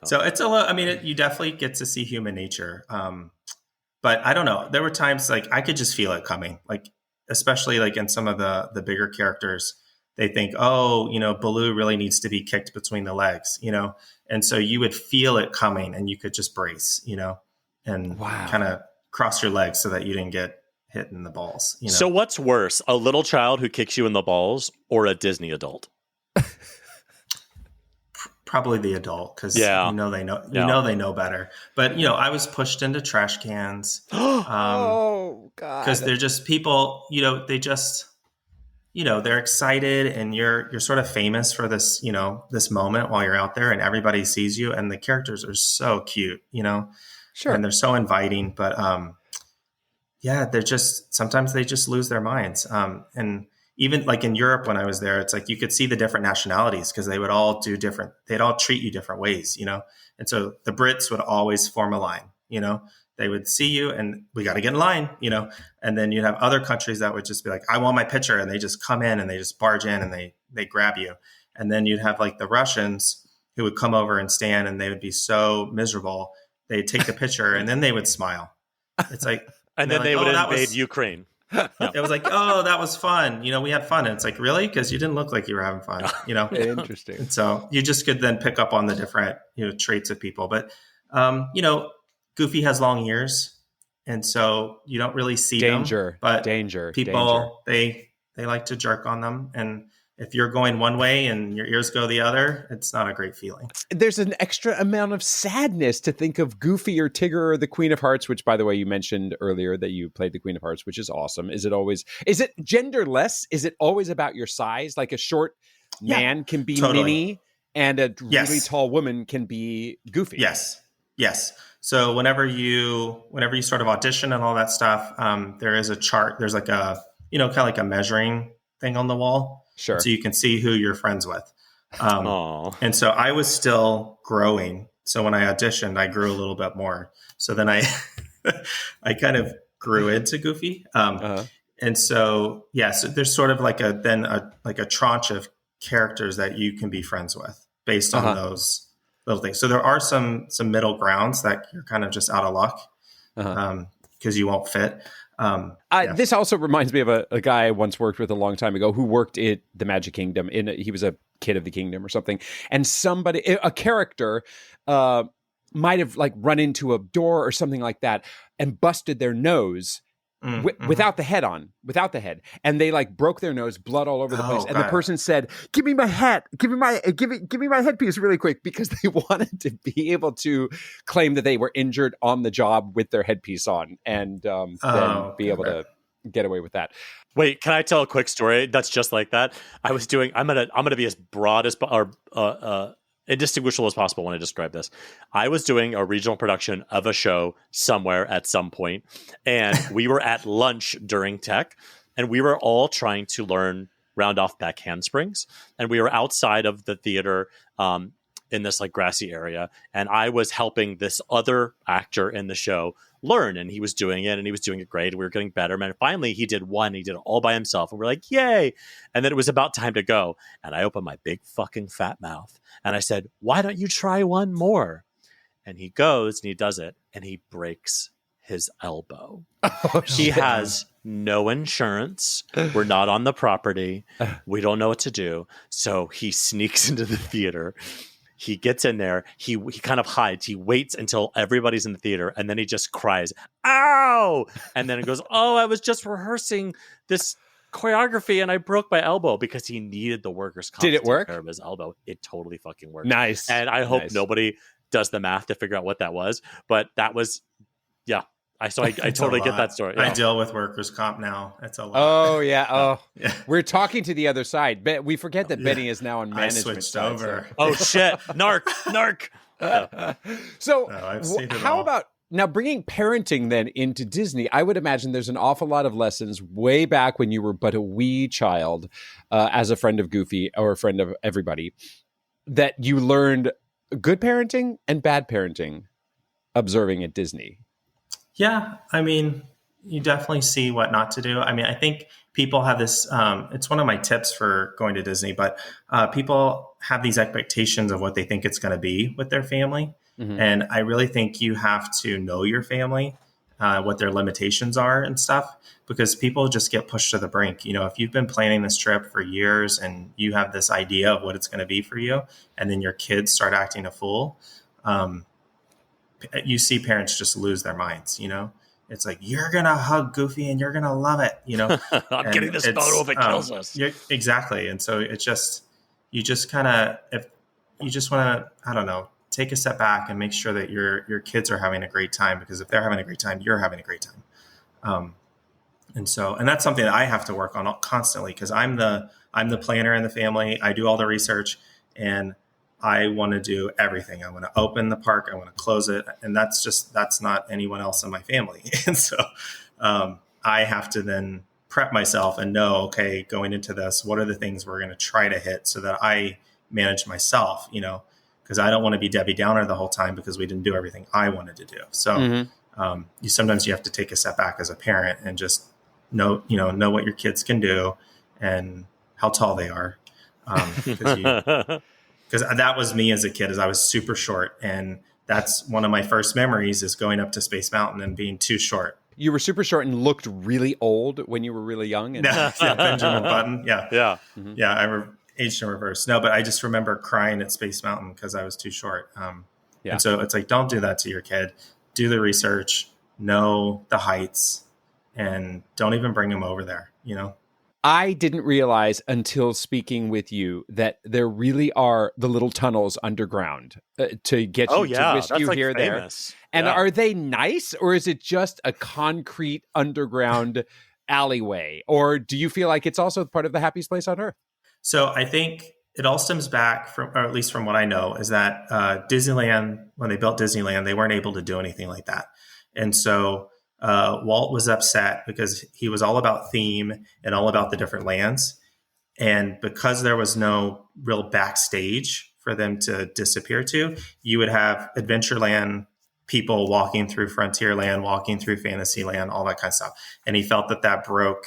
So it's a lot. I mean, you definitely get to see human nature, but I don't know. There were times like I could just feel it coming, like especially like in some of the bigger characters. They think, Baloo really needs to be kicked between the legs, and so you would feel it coming, and you could just brace, and kind of cross your legs so that you didn't get hit in the balls. So what's worse, a little child who kicks you in the balls, or a Disney adult? Probably the adult, because they know better. But I was pushed into trash cans. Oh God! Because they're just people. They just. They're excited, and you're sort of famous for this, this moment while you're out there and everybody sees you, and the characters are so cute, Sure. And they're so inviting, but, sometimes they just lose their minds. And even like in Europe, when I was there, it's like, you could see the different nationalities because they would all they'd all treat you different ways, And so the Brits would always form a line, They would see you and we got to get in line, and then you'd have other countries that would just be like, I want my picture. And they just come in and they just barge in and they grab you. And then you'd have like the Russians who would come over and stand, and they would be so miserable. They'd take the picture and then they would smile. It's like, and then they would invade Ukraine. It was like, oh, that was fun. We had fun. And it's like, really? Because you didn't look like you were having fun, Interesting. And so you just could then pick up on the different, traits of people. But, Goofy has long ears, and so you don't really see them. But people, they like to jerk on them. And if you're going one way and your ears go the other, it's not a great feeling. There's an extra amount of sadness to think of Goofy or Tigger or the Queen of Hearts, which, by the way, you mentioned earlier that you played the Queen of Hearts, which is awesome. Is it genderless? Is it always about your size? Like a short man can be Minnie, and a really tall woman can be Goofy. Yes. So whenever you sort of audition and all that stuff, there is a chart. There's like a, kind of like a measuring thing on the wall. Sure. So you can see who you're friends with. And so I was still growing. So when I auditioned, I grew a little bit more. So then I kind of grew into Goofy. And so, so there's sort of like a tranche of characters that you can be friends with based on those little things. So there are some middle grounds that you're kind of just out of luck because you won't fit. This also reminds me of a guy I once worked with a long time ago who worked at the Magic Kingdom. He was a kid of the kingdom or something. And a character might have like run into a door or something like that and busted their nose. Without the head. And they like broke their nose, blood all over the place. And the person said, give me my hat, give me my headpiece really quick, because they wanted to be able to claim that they were injured on the job with their headpiece on, and then be able to get away with that. Wait, can I tell a quick story that's just like that? I'm gonna be as broad as indistinguishable as possible when I describe this. I was doing a regional production of a show somewhere at some point, and we were at lunch during tech, and we were all trying to learn round off back handsprings, and we were outside of the theater in this like grassy area, and I was helping this other actor in the show learn, and he was doing it, and he was doing it great. We were getting better, and finally he did it all by himself, and we're like, yay. And then it was about time to go, and I opened my big fucking fat mouth and I said, why don't you try one more? And he goes and he does it, and he breaks his elbow. He has no insurance. We're not on the property. We don't know what to do. So he sneaks into the theater. He gets in there. He kind of hides. He waits until everybody's in the theater, and then he just cries, "Ow!" And then it goes, "Oh, I was just rehearsing this choreography and I broke my elbow," because he needed the workers' comp. Did it work? To take care of his elbow. It totally fucking worked. Nice. And I hope nobody does the math to figure out what that was. But that was, yeah. I It's a totally get lot. that story. I Yeah. deal with workers' comp now. It's a lot. Oh yeah. Oh, Yeah. we're talking to the other side. We forget that Benny is now on I management. switched side, over. Oh shit, narc. Yeah. So No, I've seen it how all. about now bringing parenting then into Disney? I would imagine there's an awful lot of lessons way back when you were but a wee child, as a friend of Goofy or a friend of everybody, that you learned good parenting and bad parenting observing at Disney. Yeah, I mean, you definitely see what not to do. I mean, I think people have this. It's one of my tips for going to Disney, but people have these expectations of what they think it's going to be with their family, and I really think you have to know your family, what their limitations are and stuff, because people just get pushed to the brink. You know, if you've been planning this trip for years and you have this idea of what it's going to be for you, and then your kids start acting a fool. You see parents just lose their minds, you know? It's like, you're going to hug Goofy and you're going to love it, you know? I'm And getting this photo if it kills us. Exactly. And so it's just, you just kind of, if you just want to, I don't know, take a step back and make sure that your kids are having a great time, because if they're having a great time, you're having a great time. And that's something that I have to work on constantly, because I'm the planner in the family. I do all the research, and I want to do everything. I want to open the park. I want to close it. And that's not anyone else in my family. And so I have to then prep myself and know, okay, going into this, what are the things we're going to try to hit so that I manage myself, you know, because I don't want to be Debbie Downer the whole time because we didn't do everything I wanted to do. So sometimes you have to take a step back as a parent and just know what your kids can do and how tall they are. Because that was me as a kid, as I was super short. And that's one of my first memories, is going up to Space Mountain and being too short. You were super short and looked really old when you were really young. And Yeah, Benjamin Button. Yeah. Yeah. Yeah, I aged in reverse. No, but I just remember crying at Space Mountain because I was too short. Yeah. And so it's like, don't do that to your kid. Do the research, know the heights, and don't even bring them over there, you know? I didn't realize until speaking with you that there really are the little tunnels underground to get you, to whisk you like here, famous. there. And are they nice, or is it just a concrete underground alleyway? Or do you feel like it's also part of the happiest place on earth? So I think it all stems back from, or at least from what I know, is that Disneyland, when they built Disneyland, they weren't able to do anything like that. And so Walt was upset because he was all about theme and all about the different lands. And because there was no real backstage for them to disappear to, you would have Adventureland people walking through Frontierland, walking through Fantasyland, all that kind of stuff. And he felt that broke,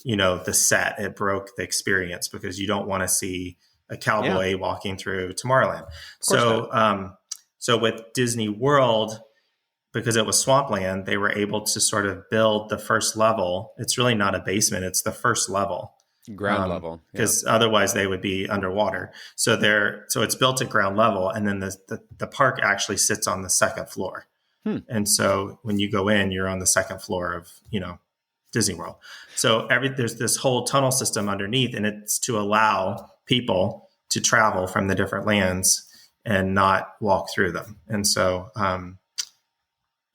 the set. It broke the experience, because you don't want to see a cowboy walking through Tomorrowland. So with Disney World, because it was swampland, they were able to sort of build the first level. It's really not a basement; it's the first level, ground level, because otherwise they would be underwater. So it's built at ground level, and then the park actually sits on the second floor. And so when you go in, you're on the second floor of Disney World. So there's this whole tunnel system underneath, and it's to allow people to travel from the different lands and not walk through them. And so.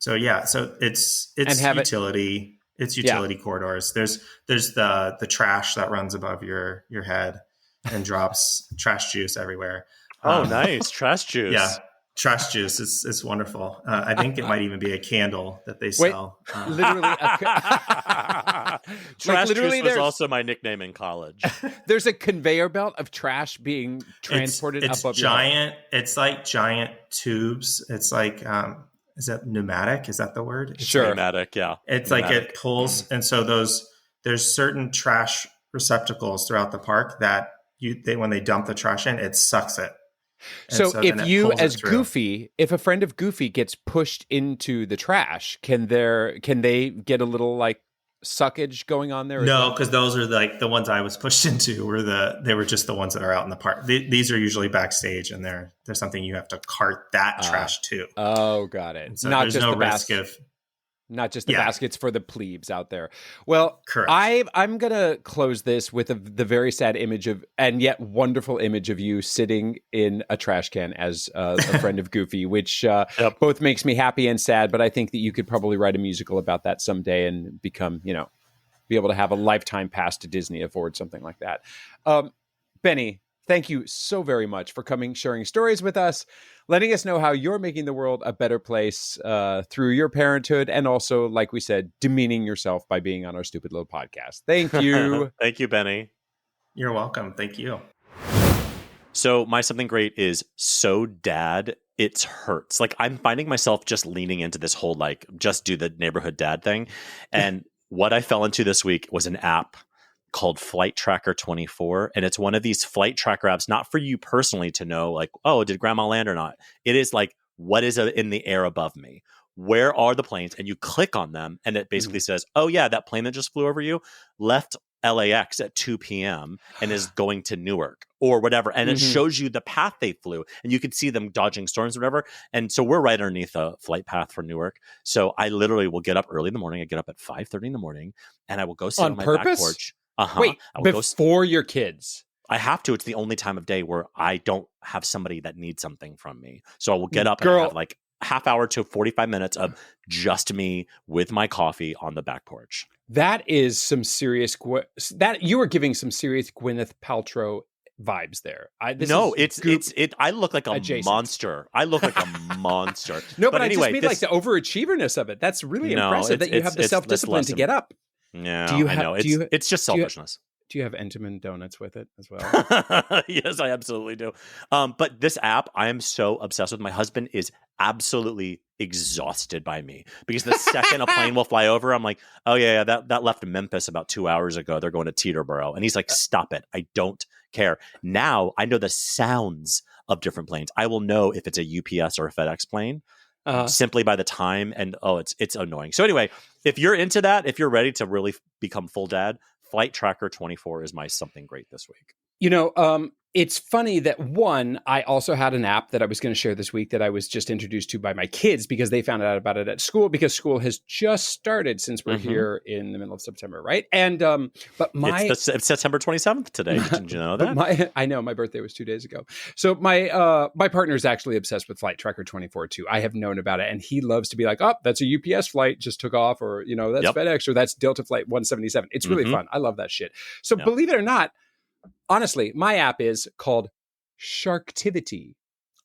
So it's utility. It's utility corridors. There's the trash that runs above your head and drops trash juice everywhere. Oh, nice. Trash juice. Yeah, trash juice. It's wonderful. I think it might even be a candle that they sell. Literally, trash juice was also my nickname in college. There's a conveyor belt of trash being transported it's above giant. It's like giant tubes. It's like is that pneumatic? Is that the word? It's sure. Pneumatic, yeah. It's pneumatic. Like it pulls. And so there's certain trash receptacles throughout the park that when they dump the trash in, it sucks it. So if you, as Goofy, if a friend of Goofy gets pushed into the trash, can they get a little like suckage going on there? No, because those are like the ones I was pushed into they were just the ones that are out in the park. These are usually backstage, and there's something you have to cart that trash to. Oh, got it. So not there's just no the risk of not just the Yeah. baskets for the plebes out there. Well, Correct. I'm going to close this with the very sad image of, and yet wonderful image of you sitting in a trash can as a friend of Goofy, which both makes me happy and sad. But I think that you could probably write a musical about that someday and become, be able to have a lifetime pass to Disney, afford something like that. Benny, thank you so very much for coming, sharing stories with us, letting us know how you're making the world a better place through your parenthood, and also, like we said, demeaning yourself by being on our stupid little podcast. Thank you. Thank you, Benny. You're welcome. Thank you. So my something great is so dad, it hurts. Like I'm finding myself just leaning into this whole like just do the neighborhood dad thing. And what I fell into this week was an app called Flight Tracker 24. And it's one of these flight tracker apps, not for you personally to know like, oh, did grandma land or not? It is like, what is in the air above me? Where are the planes? And you click on them and it basically says, oh yeah, that plane that just flew over you left LAX at 2 p.m. and is going to Newark or whatever. And it shows you the path they flew and you could see them dodging storms or whatever. And so we're right underneath a flight path for Newark. So I literally will get up early in the morning. I get up at 5:30 in the morning and I will go sit on my back porch. Wait, before your kids? I have to. It's the only time of day where I don't have somebody that needs something from me. So I will get up and have like half hour to 45 minutes of just me with my coffee on the back porch. That is some serious that you are giving some serious Gwyneth Paltrow vibes there. I look like a monster. I look like a monster. No, but anyway, I just mean like the overachieverness of it. That's really impressive that you have the self-discipline to get up. Yeah, I know. It's just selfishness. Do you have Entenmann donuts with it as well? Yes, I absolutely do. But this app, I am so obsessed with. My husband is absolutely exhausted by me because the second a plane will fly over, I'm like, oh yeah, that left Memphis about 2 hours ago. They're going to Teterboro. And he's like, stop it. I don't care. Now I know the sounds of different planes. I will know if it's a UPS or a FedEx plane simply by the time. And it's annoying. So anyway, if you're into that, if you're ready to really become full dad, Flight Tracker 24 is my something great this week. It's funny that I also had an app that I was going to share this week that I was just introduced to by my kids because they found out about it at school because school has just started since we're here in the middle of September, right? And it's September 27th today. Did you know that? I know my birthday was 2 days ago. So my partner is actually obsessed with Flight Tracker 24 too. I have known about it, and he loves to be like, "Oh, that's a UPS flight just took off," or that's FedEx, or that's Delta Flight 177. It's really fun. I love that shit. So believe it or not. Honestly, my app is called Sharktivity.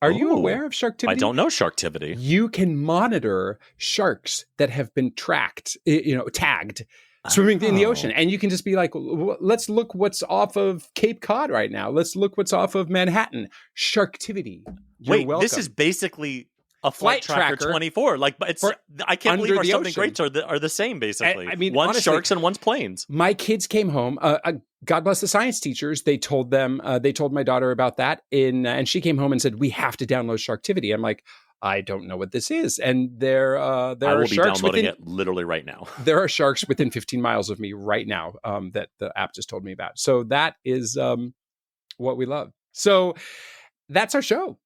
Are you aware of Sharktivity? I don't know Sharktivity. You can monitor sharks that have been tagged swimming in the ocean. And you can just be like, let's look what's off of Cape Cod right now. Let's look what's off of Manhattan. Sharktivity. Wait, this is basically a Flight Tracker 24. Like, but I can't believe our something greats are the same, basically. I mean, one's sharks and one's planes. My kids came home. God bless the science teachers. They told my daughter about that and she came home and said, we have to download Sharktivity. I'm like, I don't know what this is. And there I will be downloading it literally right now. There are sharks within 15 miles of me right now that the app just told me about. So that is what we love. So that's our show.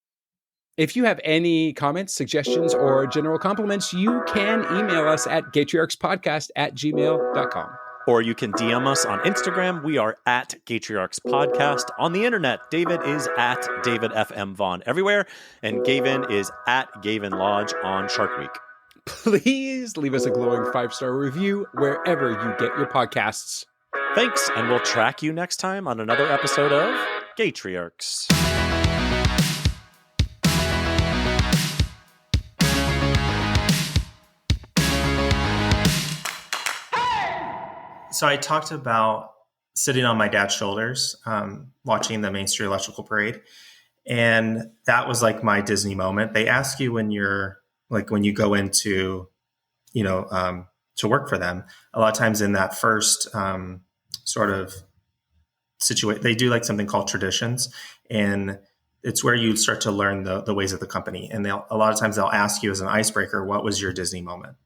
If you have any comments, suggestions, or general compliments, you can email us at gatriarchspodcast@gmail.com. Or you can DM us on Instagram. We are at Gatriarchs Podcast. On the internet, David is at David FM Vaughn everywhere. And Gavin is at Gavin Lodge on Shark Week. Please leave us a glowing 5-star review wherever you get your podcasts. Thanks, and we'll track you next time on another episode of Gatriarchs. So I talked about sitting on my dad's shoulders, watching the Main Street Electrical Parade. And that was like my Disney moment. They ask you when you go into, to work for them, a lot of times in that first sort of situation, they do like something called traditions. And it's where you start to learn the ways of the company. And a lot of times they'll ask you as an icebreaker, what was your Disney moment?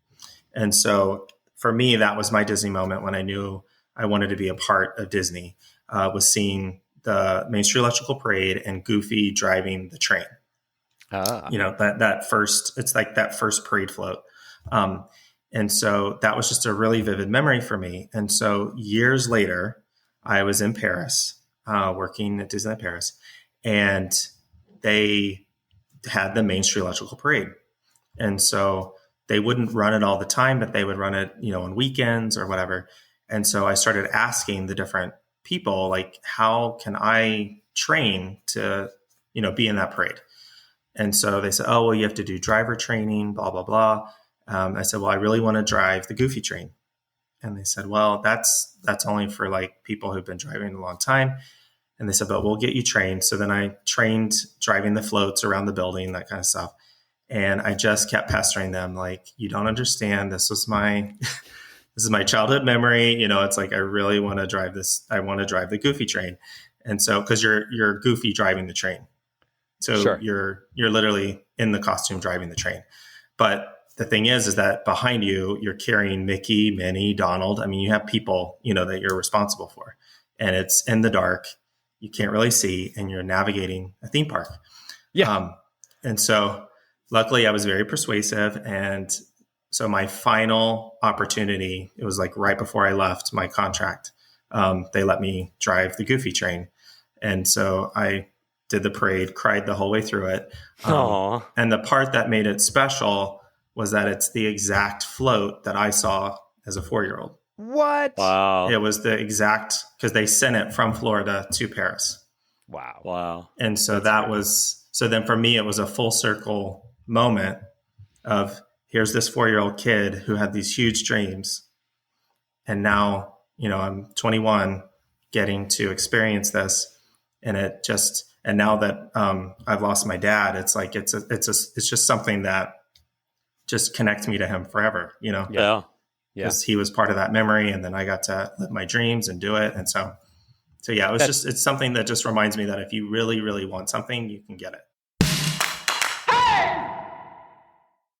And so for me, that was my Disney moment when I knew I wanted to be a part of Disney, was seeing the Main Street Electrical Parade and Goofy driving the train. That first, it's like that first parade float. And so that was just a really vivid memory for me. And so years later, I was in Paris, working at Disneyland Paris, and they had the Main Street Electrical Parade. And so they wouldn't run it all the time, but they would run it, on weekends or whatever. And so I started asking the different people, like, how can I train to, be in that parade? And so they said, oh, well, you have to do driver training, blah, blah, blah. I said, well, I really want to drive the Goofy train. And they said, well, that's only for like people who've been driving a long time. And they said, but we'll get you trained. So then I trained driving the floats around the building, that kind of stuff. And I just kept pestering them, like, you don't understand. This is my childhood memory. It's like, I really want to drive this. I want to drive the Goofy train. And so, cause you're Goofy driving the train. So Sure. you're literally in the costume driving the train. But the thing is that behind you, you're carrying Mickey, Minnie, Donald. I mean, you have people, that you're responsible for, and it's in the dark. You can't really see, and you're navigating a theme park. Yeah. And so luckily I was very persuasive. And so my final opportunity, it was like right before I left my contract, they let me drive the Goofy train. And so I did the parade, cried the whole way through it. And the part that made it special was that it's the exact float that I saw as a 4-year-old. What? Wow. It was the exact, because they sent it from Florida to Paris. Wow. And so so then for me, it was a full circle moment of, here's this 4-year-old kid who had these huge dreams. And now, I'm 21 getting to experience this. And and now that I've lost my dad, it's like, it's just something that just connects me to him forever, Yeah. Because he was part of that memory, and then I got to live my dreams and do it. And so yeah, it's something that just reminds me that if you really, really want something, you can get it.